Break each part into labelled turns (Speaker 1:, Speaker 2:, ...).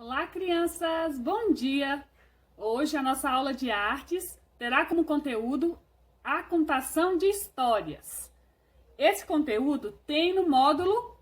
Speaker 1: Olá, crianças! Bom dia! Hoje a nossa aula de artes terá como conteúdo a contação de histórias. Esse conteúdo tem no módulo,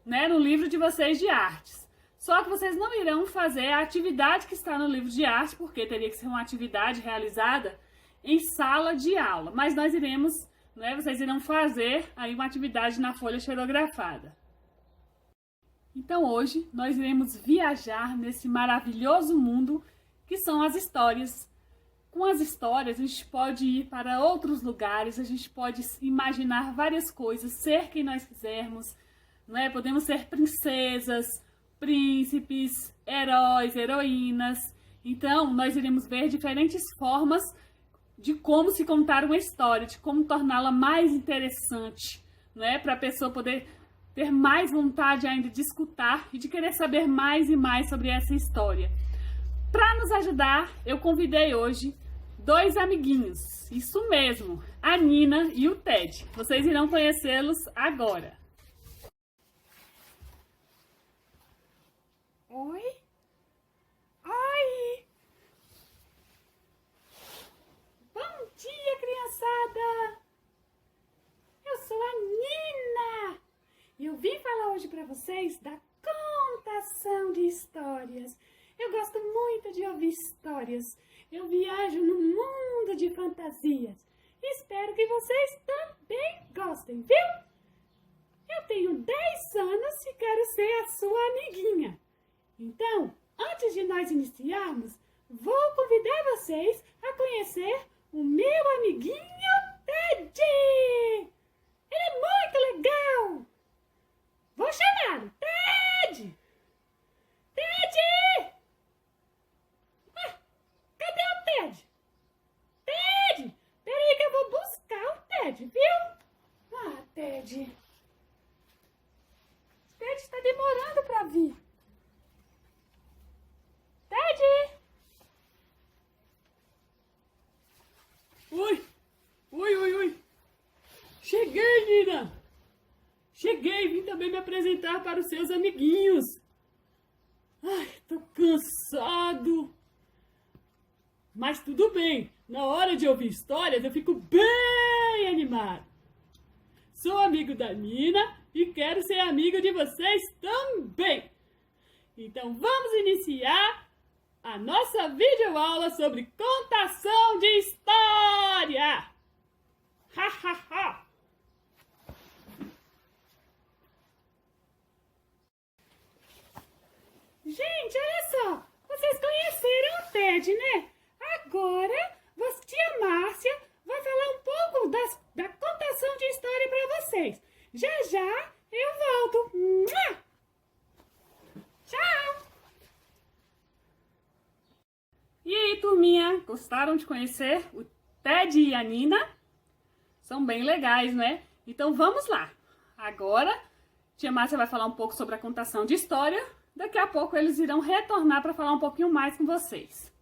Speaker 1: no livro de vocês de artes. Só que vocês não irão fazer a atividade que está no livro de arte, porque teria que ser uma atividade realizada em sala de aula. Mas nós iremos, vocês irão fazer aí uma atividade na folha xerografada. Então hoje nós iremos viajar nesse maravilhoso mundo que são as histórias. Com as histórias a gente pode ir para outros lugares, a gente pode imaginar várias coisas, ser quem nós quisermos, Podemos ser princesas, príncipes, heróis, heroínas. Então nós iremos ver diferentes formas de como se contar uma história, de como torná-la mais interessante, para a pessoa poder ter mais vontade ainda de escutar e de querer saber mais e mais sobre essa história. Para nos ajudar, eu convidei hoje dois amiguinhos, isso mesmo, a Nina e o Ted. Vocês irão conhecê-los agora.
Speaker 2: Oi? Oi! Bom dia, criançada! Eu sou a Nina! E eu vim falar hoje para vocês da contação de histórias. Eu gosto muito de ouvir histórias. Eu viajo no mundo de fantasias. Espero que vocês também gostem, viu? Eu tenho 10 anos e quero ser a sua amiguinha. Então, antes de nós iniciarmos, vou convidar vocês a conhecer o meu amiguinho Ted. Ele é muito legal. Vou chamá-lo. Ted! Ted! Ah, cadê o Ted? Ted! Peraí que eu vou buscar o Ted, viu? Ah, Ted. Ted está demorando para vir. Ted!
Speaker 1: Oi! Cheguei, Nina! Cheguei, vim também me apresentar para os seus amiguinhos. Ai, tô cansado. Mas tudo bem, na hora de ouvir histórias eu fico bem animado. Sou amigo da Nina e quero ser amigo de vocês também. Então vamos iniciar a nossa videoaula sobre contação de história. Ha, ha, ha.
Speaker 2: Gente, olha só, vocês conheceram o Ted, né? Agora, tia Márcia vai falar um pouco da contação de história para vocês. Já eu volto. Mua! Tchau!
Speaker 1: E aí, turminha, gostaram de conhecer o Ted e a Nina? São bem legais, né? Então vamos lá. Agora, tia Márcia vai falar um pouco sobre a contação de história. Daqui a pouco eles irão retornar para falar um pouquinho mais com vocês.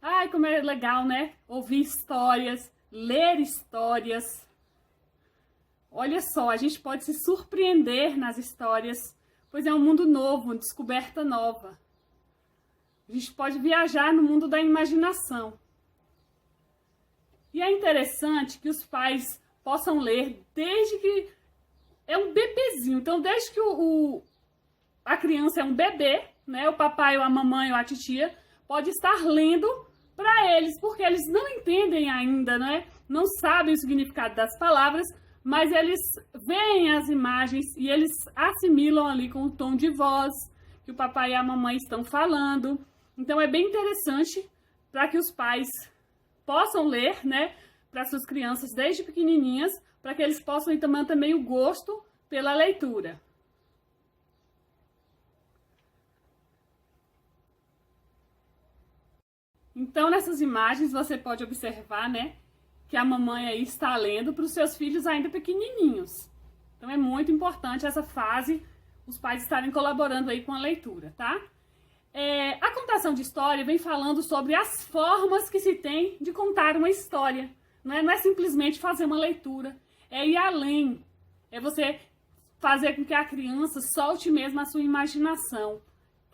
Speaker 1: Ai, como é legal, né? Ouvir histórias, ler histórias. Olha só, a gente pode se surpreender nas histórias, pois é um mundo novo, uma descoberta nova. A gente pode viajar no mundo da imaginação. E é interessante que os pais possam ler desde que é um bebezinho. Então, desde que a criança é um bebê, o papai ou a mamãe ou a titia pode estar lendo para eles, porque eles não entendem ainda, não sabem o significado das palavras, mas eles veem as imagens e eles assimilam ali com o tom de voz que o papai e a mamãe estão falando. Então é bem interessante para que os pais possam ler, para suas crianças desde pequenininhas, para que eles possam ir tomando também o gosto pela leitura. Então, nessas imagens, você pode observar, que a mamãe aí está lendo para os seus filhos ainda pequenininhos. Então, é muito importante essa fase, os pais estarem colaborando aí com a leitura, tá? A contação de história vem falando sobre as formas que se tem de contar uma história. Não é simplesmente fazer uma leitura, é ir além. É você fazer com que a criança solte mesmo a sua imaginação.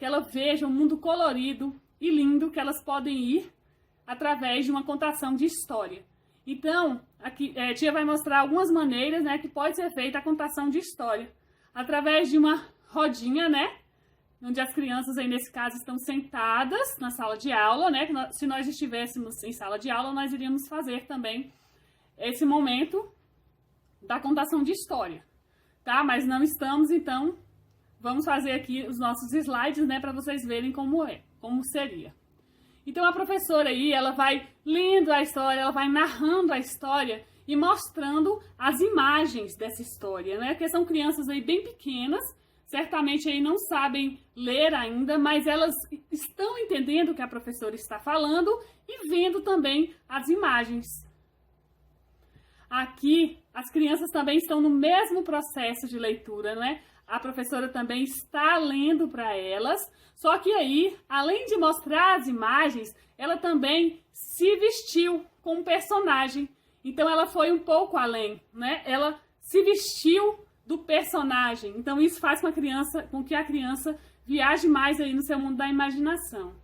Speaker 1: que ela veja um mundo colorido e lindo que elas podem ir através de uma contação de história. Então, aqui a tia vai mostrar algumas maneiras, né, que pode ser feita a contação de história. Através de uma rodinha, né, onde as crianças aí nesse caso estão sentadas na sala de aula, né, que se nós estivéssemos em sala de aula, nós iríamos fazer também esse momento da contação de história, tá? Mas não estamos, então vamos fazer aqui os nossos slides, né, para vocês verem como seria. Então a professora aí, ela vai lendo a história, ela vai narrando a história e mostrando as imagens dessa história, né? Porque são crianças aí bem pequenas, certamente aí não sabem ler ainda, mas elas estão entendendo o que a professora está falando e vendo também as imagens. Aqui, as crianças também estão no mesmo processo de leitura, não é? A professora também está lendo para elas, só que aí, além de mostrar as imagens, ela também se vestiu com um personagem. Então, ela foi um pouco além, né? Ela se vestiu do personagem. Então, isso faz com que a criança viaje mais aí no seu mundo da imaginação.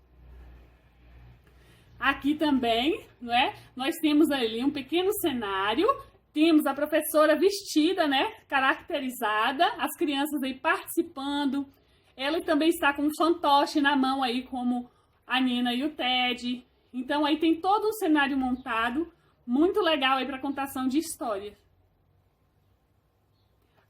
Speaker 1: Aqui também, não é? Nós temos ali um pequeno cenário, temos a professora vestida, né? Caracterizada, as crianças aí participando. Ela também está com um fantoche na mão aí, como a Nina e o Ted. Então, aí tem todo um cenário montado, muito legal aí para contação de histórias.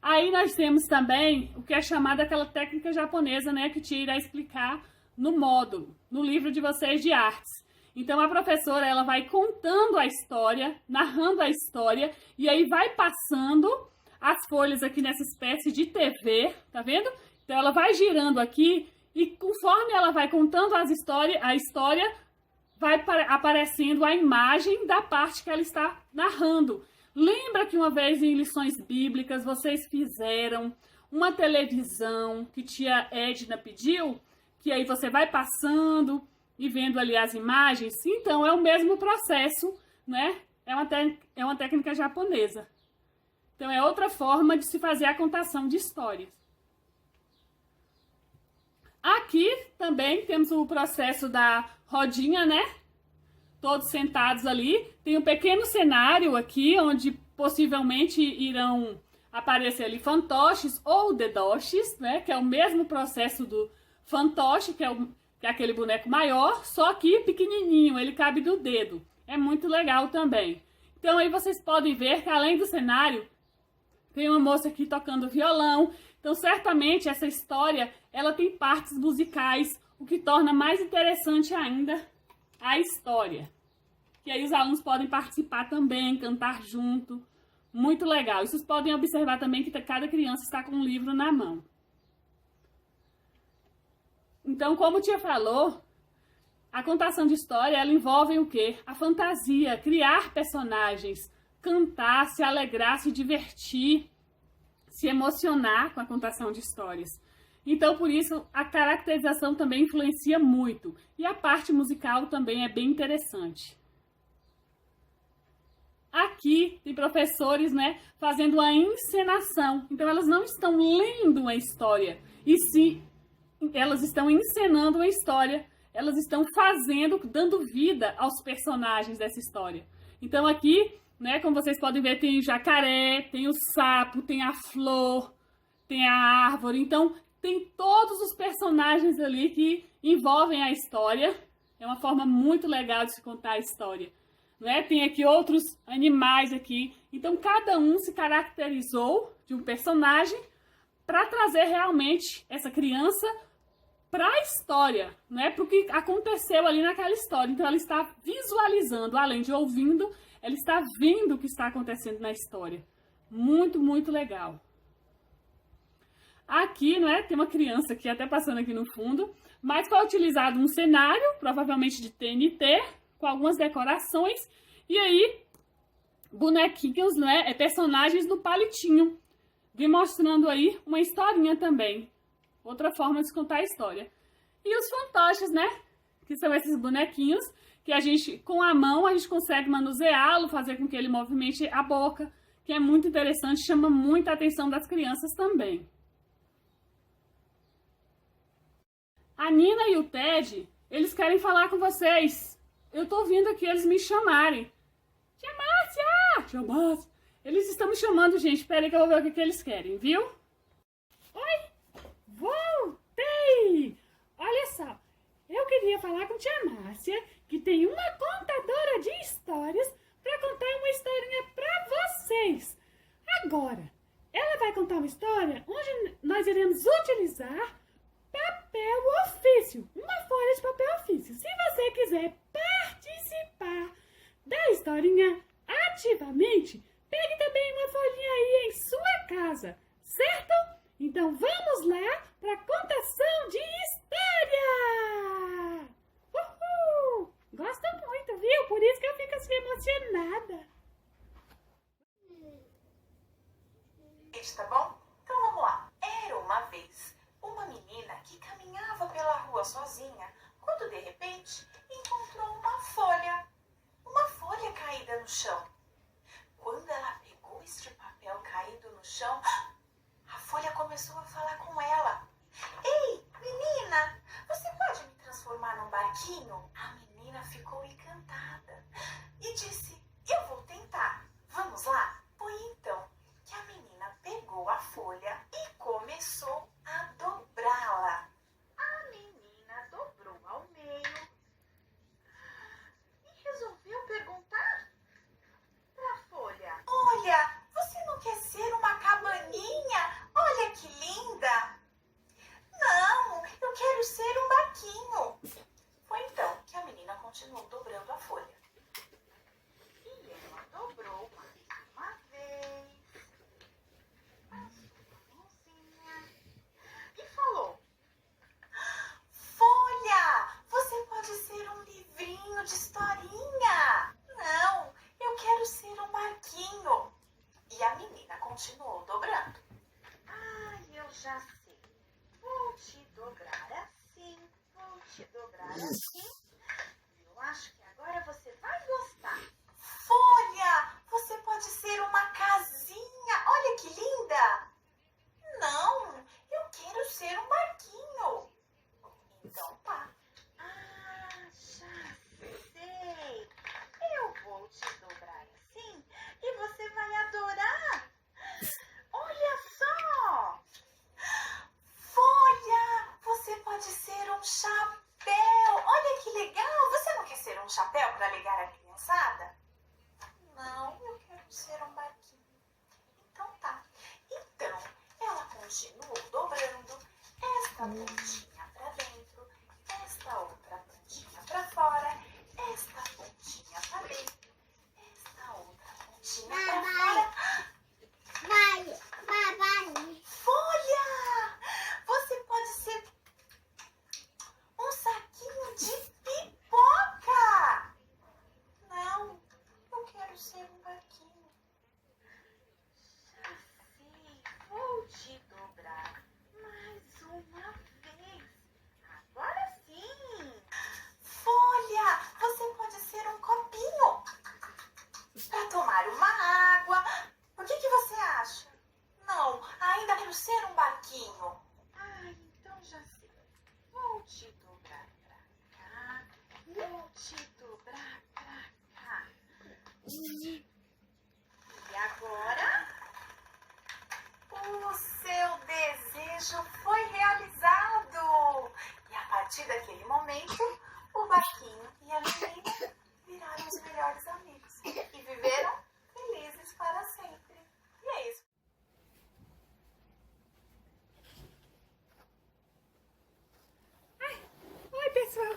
Speaker 1: Aí nós temos também o que é chamada aquela técnica japonesa, né, que tia irá explicar no módulo, no livro de vocês de artes. Então a professora, ela vai contando a história, narrando a história, e aí vai passando as folhas aqui nessa espécie de TV, tá vendo? Então ela vai girando aqui e conforme ela vai contando a história vai aparecendo a imagem da parte que ela está narrando. Lembra que uma vez em lições bíblicas vocês fizeram uma televisão que tia Edna pediu? Que aí você vai passando e vendo ali as imagens? Então é o mesmo processo, né? É uma técnica japonesa. Então é outra forma de se fazer a contação de histórias. Aqui também temos o processo da rodinha, né? Todos sentados ali. Tem um pequeno cenário aqui, onde possivelmente irão aparecer ali fantoches ou dedoches, né? Que é o mesmo processo do fantoche, que é aquele boneco maior, só que pequenininho, ele cabe no dedo. É muito legal também. Então aí vocês podem ver que além do cenário, tem uma moça aqui tocando violão. Então certamente essa história, ela tem partes musicais, o que torna mais interessante ainda a história. E aí os alunos podem participar também, cantar junto. Muito legal. E vocês podem observar também que cada criança está com um livro na mão. Então, como a tia falou, a contação de história, ela envolve o quê? A fantasia, criar personagens, cantar, se alegrar, se divertir, se emocionar com a contação de histórias. Então, por isso, a caracterização também influencia muito. E a parte musical também é bem interessante. Aqui tem professores, né, fazendo a encenação. Então, elas não estão lendo uma história, e sim, elas estão encenando uma história. Elas estão dando vida aos personagens dessa história. Então, aqui, né, como vocês podem ver, tem o jacaré, tem o sapo, tem a flor, tem a árvore. Então, tem todos os personagens ali que envolvem a história. É uma forma muito legal de se contar a história. Né? Tem aqui outros animais aqui. Então, cada um se caracterizou de um personagem para trazer realmente essa criança para a história, né? Para o que aconteceu ali naquela história. Então, ela está visualizando, além de ouvindo, ela está vendo o que está acontecendo na história. Muito, muito legal. Aqui, né, tem uma criança aqui, até passando aqui no fundo, mas foi utilizado um cenário, provavelmente de TNT, com algumas decorações, e aí, bonequinhos, né, personagens no palitinho, demonstrando aí uma historinha também. Outra forma de contar a história. E os fantoches, né, que são esses bonequinhos, que a gente, com a mão, a gente consegue manuseá-lo, fazer com que ele movimente a boca, que é muito interessante, chama muita atenção das crianças também. A Nina e o Ted, eles querem falar com vocês. Eu tô ouvindo aqui eles me chamarem. Tia Márcia! Tia Márcia! Eles estão me chamando, gente. Espera aí que eu vou ver o que eles querem, viu?
Speaker 2: Oi! Voltei! Olha só, eu queria falar com tia Márcia, que tem uma contadora de histórias, para contar uma historinha para vocês. Agora, ela vai contar uma história onde nós iremos utilizar papel ofício, uma folha de papel ofício. Se você quiser participar da historinha ativamente, pegue também uma folhinha aí em sua casa, certo? Então vamos lá para a contação de história! Uhul! Gosto muito, viu? Por isso que eu fico assim emocionada.
Speaker 3: Tá bom? Então vamos lá. Era uma vez uma menina que caminhava pela rua sozinha, quando de repente encontrou uma folha caída no chão. Quando ela pegou este papel caído no chão, a folha começou a falar com ela. Ei, menina, você pode me transformar num barquinho? A menina ficou encantada e disse, eu vou tentar. Vamos lá? Foi então que a menina pegou a folha e começou a dobrá-la. A menina dobrou ao meio e resolveu perguntar para a folha. Olha, você não quer ser uma cabaninha? Olha que linda! Não, eu quero ser um barquinho. Foi então que a menina continuou dobrando a folha. E ela dobrou mais uma vez. Passou a mãozinha e falou: Folha, você pode ser um livrinho de historinha. Não, eu quero ser um barquinho. E a menina continuou dobrando. Eu já sei. Vou te dobrar assim, vou te dobrar assim. Eu acho que agora você vai gostar. Folha, você pode ser uma casinha. Olha que linda. Não, eu quero ser um barquinho. Então tá. Já sei. Eu vou te dobrar assim e você vai adorar. Olha só. Folha, você pode ser um chapéu. Olha que legal. Você não quer ser um chapéu para ligar a criançada? Não, eu quero ser um barquinho. Então tá. Então, ela continuou dobrando esta pontinha para dentro, esta outra pontinha para fora, esta pontinha para dentro, esta outra pontinha para fora. Folha! Você pode ser um saquinho de pipoca! Não, eu quero ser um barquinho. Já sei, vou te dobrar mais uma vez. Agora sim! Folha, você pode ser um copinho para tomar uma água. O que você acha? Não, ainda quero ser um barquinho. Então já sei. Vou te dobrar pra cá. Vou te dobrar pra cá. E agora? O seu desejo foi realizado. E a partir daquele momento, o barquinho e a menina viraram os melhores amigos. E viveram felizes para sempre. E é isso.
Speaker 2: Oi, pessoal.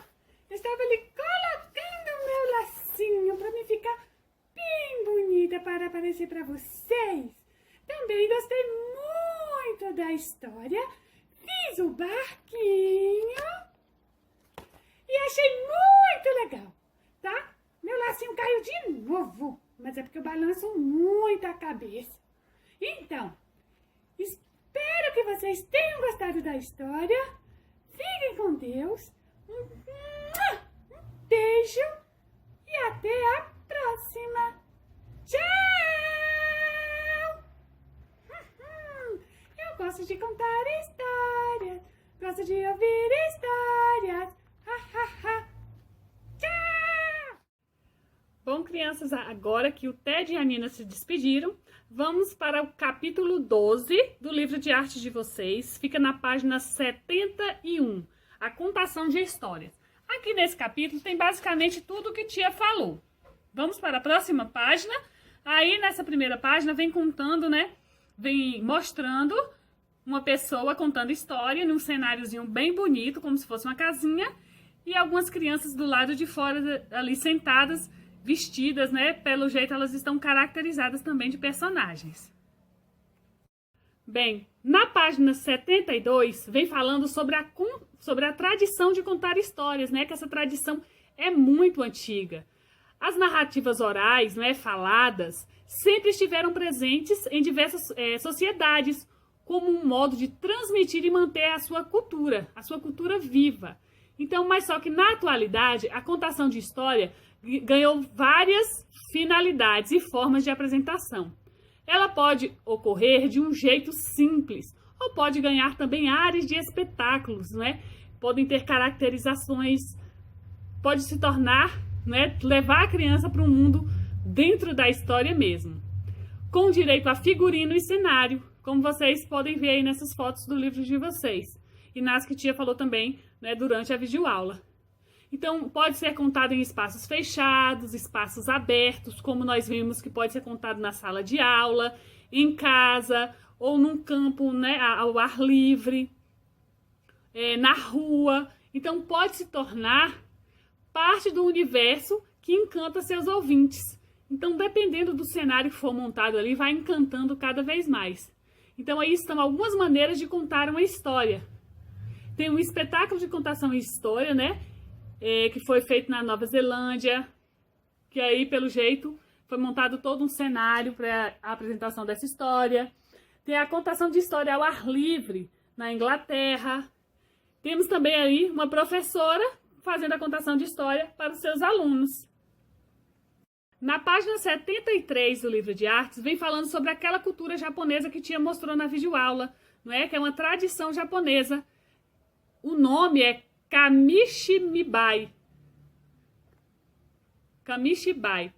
Speaker 2: Eu estava ali colocando o meu lacinho para me ficar bem bonita para aparecer para vocês. Também gostei muito da história. Fiz o barquinho e achei muito legal, tá? Meu lacinho caiu de novo, mas é porque eu balanço muito a cabeça. Então, espero que vocês tenham gostado da história. Fiquem com Deus. Um beijo e até a próxima. Tchau! Eu gosto de contar histórias, gosto de ouvir histórias. histórias. Ha, ha, ha. Tchau!
Speaker 1: Bom, crianças, agora que o Ted e a Nina se despediram, vamos para o capítulo 12 do livro de arte de vocês. Fica na página 71, a contação de histórias. Aqui nesse capítulo tem basicamente tudo o que tia falou. Vamos para a próxima página. Aí nessa primeira página vem contando, né? Vem mostrando uma pessoa contando história num cenáriozinho bem bonito, como se fosse uma casinha, e algumas crianças do lado de fora ali sentadas, vestidas, né? Pelo jeito elas estão caracterizadas também de personagens. Bem, na página 72 vem falando sobre a tradição de contar histórias, né? Que essa tradição é muito antiga. As narrativas orais, né, faladas, sempre estiveram presentes em diversas sociedades, como um modo de transmitir e manter a sua cultura viva. Então, mas só que na atualidade, a contação de história ganhou várias finalidades e formas de apresentação. Ela pode ocorrer de um jeito simples, ou pode ganhar também áreas de espetáculos, né? Podem ter caracterizações, pode se tornar, né, levar a criança para um mundo dentro da história mesmo. Com direito a figurino e cenário, como vocês podem ver aí nessas fotos do livro de vocês. E nas que tia falou também, né, durante a videoaula. Então, pode ser contado em espaços fechados, espaços abertos, como nós vimos que pode ser contado na sala de aula, em casa, ou num campo, né, ao ar livre, na rua. Então, pode se tornar parte do universo que encanta seus ouvintes. Então, dependendo do cenário que for montado ali, vai encantando cada vez mais. Então, aí estão algumas maneiras de contar uma história. Tem um espetáculo de contação de história, né? Que foi feito na Nova Zelândia, que aí, pelo jeito, foi montado todo um cenário para a apresentação dessa história. Tem a contação de história ao ar livre, na Inglaterra. Temos também aí uma professora fazendo a contação de história para os seus alunos. Na página 73 do livro de artes, vem falando sobre aquela cultura japonesa que tia mostrou na videoaula, não é? Que é uma tradição japonesa. O nome é Kamishibai. Kamishibai.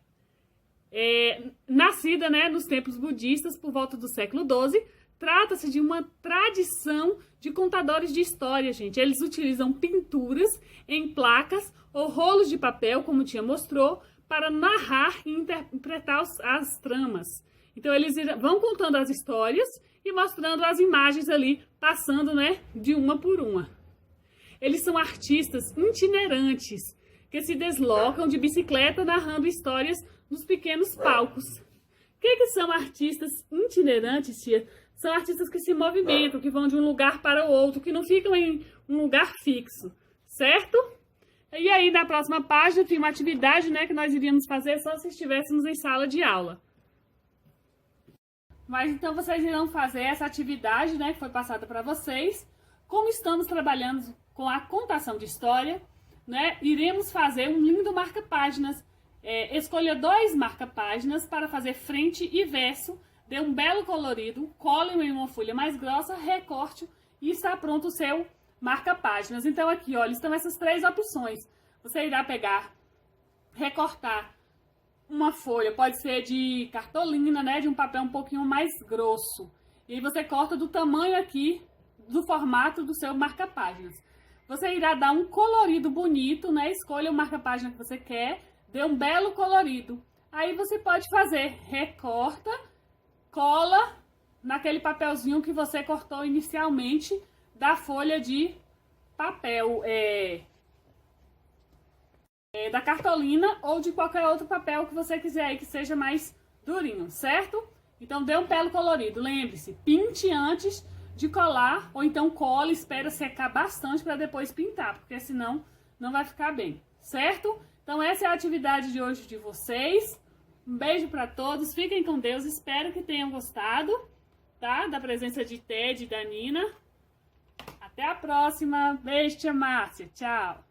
Speaker 1: Nascida, né, nos templos budistas por volta do século XII, trata-se de uma tradição de contadores de história, gente. Eles utilizam pinturas em placas ou rolos de papel, como tia mostrou, para narrar e interpretar as tramas. Então, eles vão contando as histórias e mostrando as imagens ali, passando, né, de uma por uma. Eles são artistas itinerantes, que se deslocam de bicicleta narrando histórias nos pequenos palcos. O que são artistas itinerantes, tia? São artistas que se movimentam, que vão de um lugar para o outro, que não ficam em um lugar fixo, certo? E aí, na próxima página, tem uma atividade, né, que nós iríamos fazer só se estivéssemos em sala de aula. Mas então vocês irão fazer essa atividade, né, que foi passada para vocês. Como estamos trabalhando com a contação de história, né, iremos fazer um lindo marca-páginas. Escolha 2 marca-páginas para fazer frente e verso, dê um belo colorido, cole em uma folha mais grossa, recorte e está pronto o seu marca-páginas. Então aqui, olha, estão essas 3 opções. Você irá pegar, recortar uma folha, pode ser de cartolina, né, de um papel um pouquinho mais grosso. E aí você corta do tamanho aqui, do formato do seu marca-páginas. Você irá dar um colorido bonito, né, escolha o marca-página que você quer, dê um belo colorido. Aí você pode fazer, recorta, cola naquele papelzinho que você cortou inicialmente da folha de papel, da cartolina ou de qualquer outro papel que você quiser aí que seja mais durinho, certo? Então dê um belo colorido. Lembre-se, pinte antes de colar ou então cola, espera secar bastante para depois pintar, porque senão não vai ficar bem, certo? Então essa é a atividade de hoje de vocês. Um beijo para todos, fiquem com Deus, espero que tenham gostado, tá? Da presença de Ted e da Nina. Até a próxima, beijo, tia Márcia, tchau!